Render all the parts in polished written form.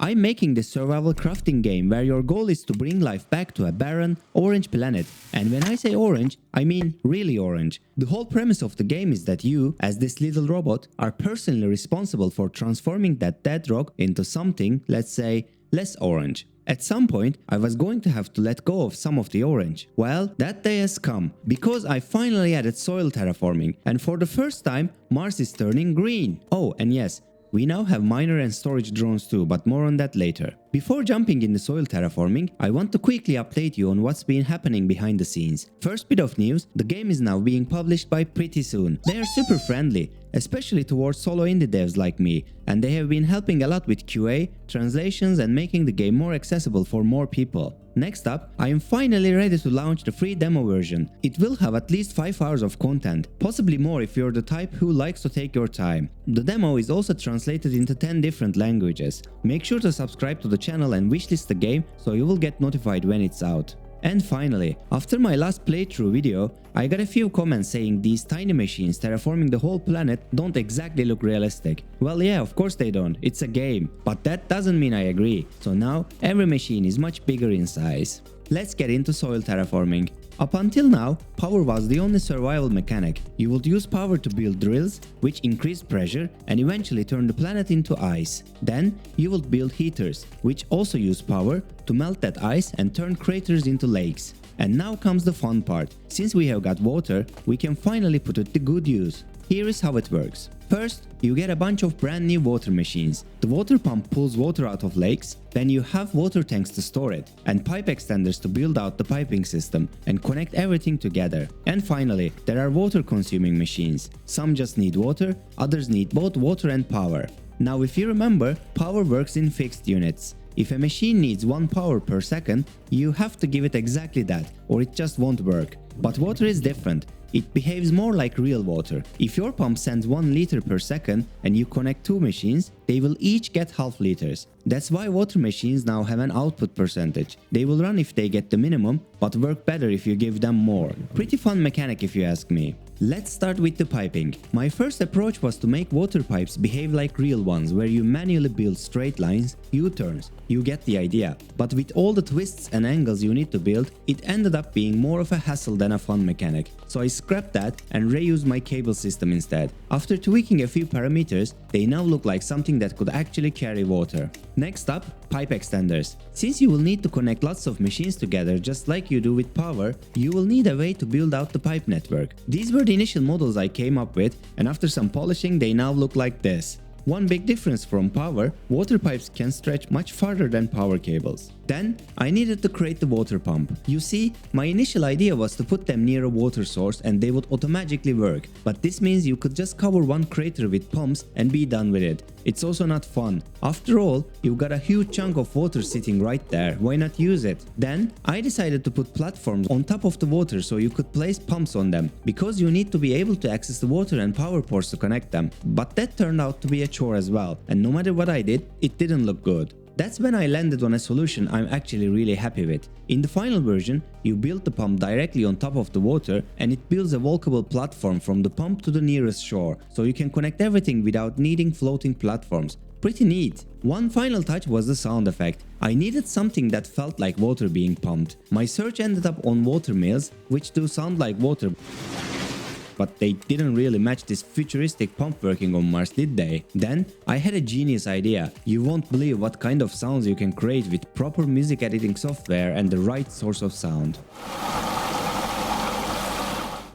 I'm making this survival crafting game where your goal is to bring life back to a barren, orange planet. And when I say orange, I mean really orange. The whole premise of the game is that you, as this little robot, are personally responsible for transforming that dead rock into something, let's say, less orange. At some point, I was going to have to let go of some of the orange. Well, that day has come, because I finally added soil terraforming, and for the first time, Mars is turning green. Oh, and yes, we now have miner and storage drones too, but more on that later. Before jumping into soil terraforming, I want to quickly update you on what's been happening behind the scenes. First bit of news, the game is now being published by Pretty Soon. They are super friendly, especially towards solo indie devs like me, and they have been helping a lot with QA, translations and making the game more accessible for more people. Next up, I am finally ready to launch the free demo version. It will have at least 5 hours of content, possibly more if you're the type who likes to take your time. The demo is also translated into 10 different languages. Make sure to subscribe to the channel and wishlist the game so you will get notified when it's out. And finally, after my last playthrough video, I got a few comments saying these tiny machines terraforming the whole planet don't exactly look realistic. Well, yeah, of course they don't, it's a game. But that doesn't mean I agree, so now every machine is much bigger in size. Let's get into soil terraforming. Up until now, power was the only survival mechanic. You would use power to build drills, which increase pressure and eventually turn the planet into ice. Then, you would build heaters, which also use power to melt that ice and turn craters into lakes. And now comes the fun part. Since we have got water, we can finally put it to good use. Here is how it works. First, you get a bunch of brand new water machines. The water pump pulls water out of lakes, then you have water tanks to store it, and pipe extenders to build out the piping system and connect everything together. And finally, there are water consuming machines. Some just need water, others need both water and power. Now if you remember, power works in fixed units. If a machine needs 1 power per second, you have to give it exactly that, or it just won't work. But water is different. It behaves more like real water. If your pump sends 1 liter per second and you connect 2 machines, they will each get half liters. That's why water machines now have an output percentage. They will run if they get the minimum, but work better if you give them more. Pretty fun mechanic if you ask me. Let's start with the piping. My first approach was to make water pipes behave like real ones, where you manually build straight lines, U-turns. You get the idea. But with all the twists and angles you need to build, it ended up being more of a hassle than a fun mechanic. So I scrapped that and reused my cable system instead. After tweaking a few parameters, they now look like something that could actually carry water. Next up, pipe extenders. Since you will need to connect lots of machines together just like you do with power, you will need a way to build out the pipe network. These were the initial models I came up with, and after some polishing they now look like this. One big difference from power, water pipes can stretch much farther than power cables. Then, I needed to create the water pump. You see, my initial idea was to put them near a water source and they would automatically work, but this means you could just cover one crater with pumps and be done with it. It's also not fun. After all, you've got a huge chunk of water sitting right there, why not use it? Then, I decided to put platforms on top of the water so you could place pumps on them, because you need to be able to access the water and power ports to connect them. But that turned out to be a chore as well, and no matter what I did, it didn't look good. That's when I landed on a solution I'm actually really happy with. In the final version, you build the pump directly on top of the water and it builds a walkable platform from the pump to the nearest shore, so you can connect everything without needing floating platforms. Pretty neat. One final touch was the sound effect. I needed something that felt like water being pumped. My search ended up on water mills, which do sound like water. But they didn't really match this futuristic pump working on Mars, did they? Then I had a genius idea. You won't believe what kind of sounds you can create with proper music editing software and the right source of sound.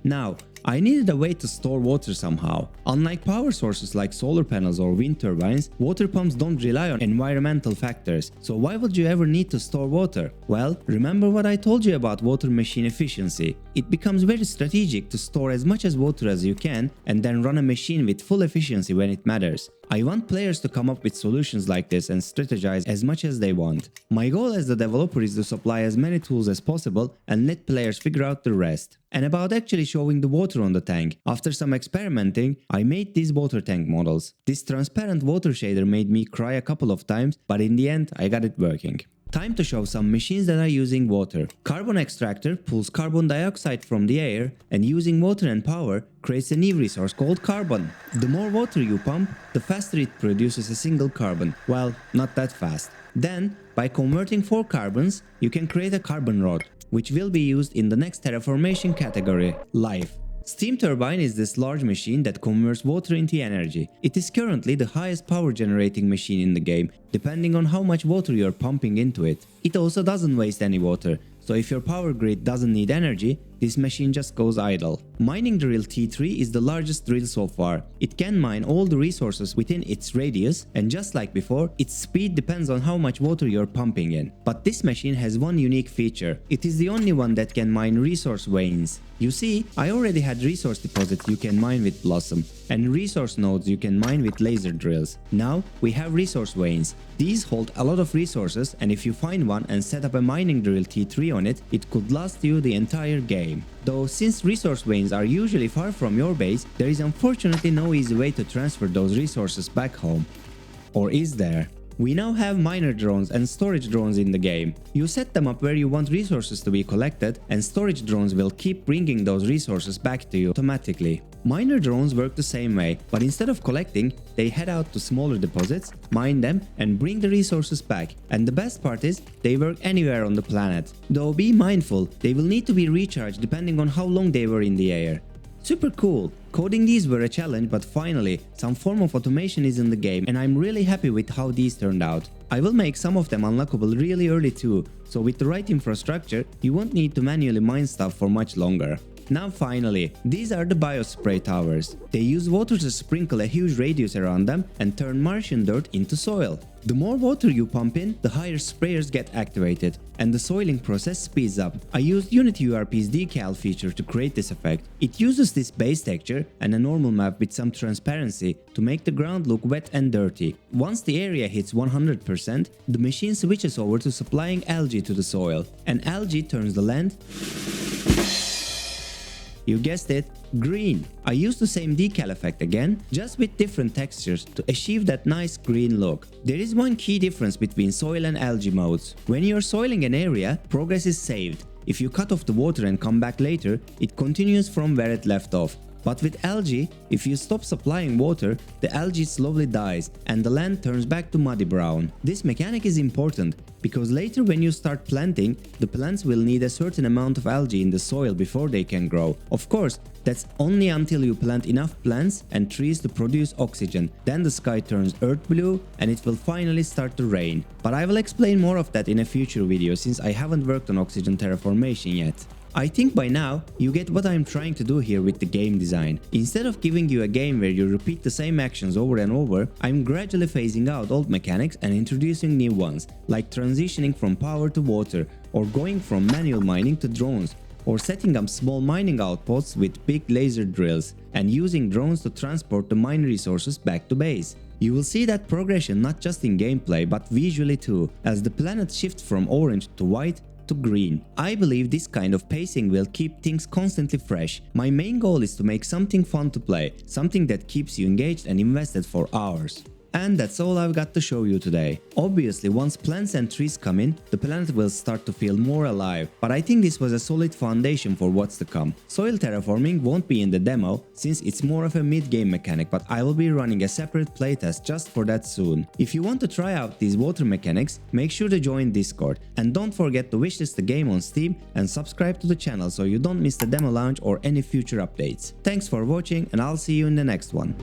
Now, I needed a way to store water somehow. Unlike power sources like solar panels or wind turbines, water pumps don't rely on environmental factors. So why would you ever need to store water? Well, remember what I told you about water machine efficiency. It becomes very strategic to store as much as water as you can and then run a machine with full efficiency when it matters. I want players to come up with solutions like this and strategize as much as they want. My goal as the developer is to supply as many tools as possible and let players figure out the rest. And about actually showing the water on the tank, after some experimenting, I made these water tank models. This transparent water shader made me cry a couple of times, but in the end I got it working. Time to show some machines that are using water. Carbon Extractor pulls carbon dioxide from the air and using water and power creates a new resource called carbon. The more water you pump, the faster it produces a single carbon. Well, not that fast. Then, by converting 4 carbons, you can create a carbon rod, which will be used in the next terraformation category, life. Steam turbine is this large machine that converts water into energy. It is currently the highest power generating machine in the game, depending on how much water you are pumping into it. It also doesn't waste any water, so if your power grid doesn't need energy, this machine just goes idle. Mining drill T3 is the largest drill so far. It can mine all the resources within its radius, and just like before, its speed depends on how much water you're pumping in. But this machine has one unique feature. It is the only one that can mine resource veins. You see, I already had resource deposits you can mine with Blossom, and resource nodes you can mine with laser drills. Now we have resource veins. These hold a lot of resources, and if you find one and set up a mining drill T3 on it, it could last you the entire game. Though since resource veins are usually far from your base, there is unfortunately no easy way to transfer those resources back home. Or is there? We now have miner drones and storage drones in the game. You set them up where you want resources to be collected, and storage drones will keep bringing those resources back to you automatically. Miner drones work the same way, but instead of collecting, they head out to smaller deposits, mine them, and bring the resources back. And the best part is, they work anywhere on the planet. Though be mindful, they will need to be recharged depending on how long they were in the air. Super cool! Coding these were a challenge, but finally, some form of automation is in the game, and I'm really happy with how these turned out. I will make some of them unlockable really early too, so with the right infrastructure, you won't need to manually mine stuff for much longer. Now finally, these are the BioSpray Towers. They use water to sprinkle a huge radius around them and turn Martian dirt into soil. The more water you pump in, the higher sprayers get activated, and the soiling process speeds up. I used Unity URP's decal feature to create this effect. It uses this base texture and a normal map with some transparency to make the ground look wet and dirty. Once the area hits 100%, the machine switches over to supplying algae to the soil, and algae turns the land, you guessed it, green. I used the same decal effect again, just with different textures to achieve that nice green look. There is one key difference between soil and algae modes. When you're soiling an area, progress is saved. If you cut off the water and come back later, it continues from where it left off. But with algae, if you stop supplying water, the algae slowly dies and the land turns back to muddy brown. This mechanic is important because later when you start planting, the plants will need a certain amount of algae in the soil before they can grow. Of course, that's only until you plant enough plants and trees to produce oxygen. Then the sky turns earth blue and it will finally start to rain. But I will explain more of that in a future video since I haven't worked on oxygen terraformation yet. I think by now, you get what I'm trying to do here with the game design. Instead of giving you a game where you repeat the same actions over and over, I'm gradually phasing out old mechanics and introducing new ones, like transitioning from power to water, or going from manual mining to drones, or setting up small mining outposts with big laser drills, and using drones to transport the mine resources back to base. You will see that progression not just in gameplay but visually too, as the planet shifts from orange to white to green. I believe this kind of pacing will keep things constantly fresh. My main goal is to make something fun to play, something that keeps you engaged and invested for hours. And that's all I've got to show you today. Obviously, once plants and trees come in, the planet will start to feel more alive, but I think this was a solid foundation for what's to come. Soil terraforming won't be in the demo, since it's more of a mid-game mechanic, but I will be running a separate playtest just for that soon. If you want to try out these water mechanics, make sure to join Discord, and don't forget to wishlist the game on Steam and subscribe to the channel so you don't miss the demo launch or any future updates. Thanks for watching, and I'll see you in the next one.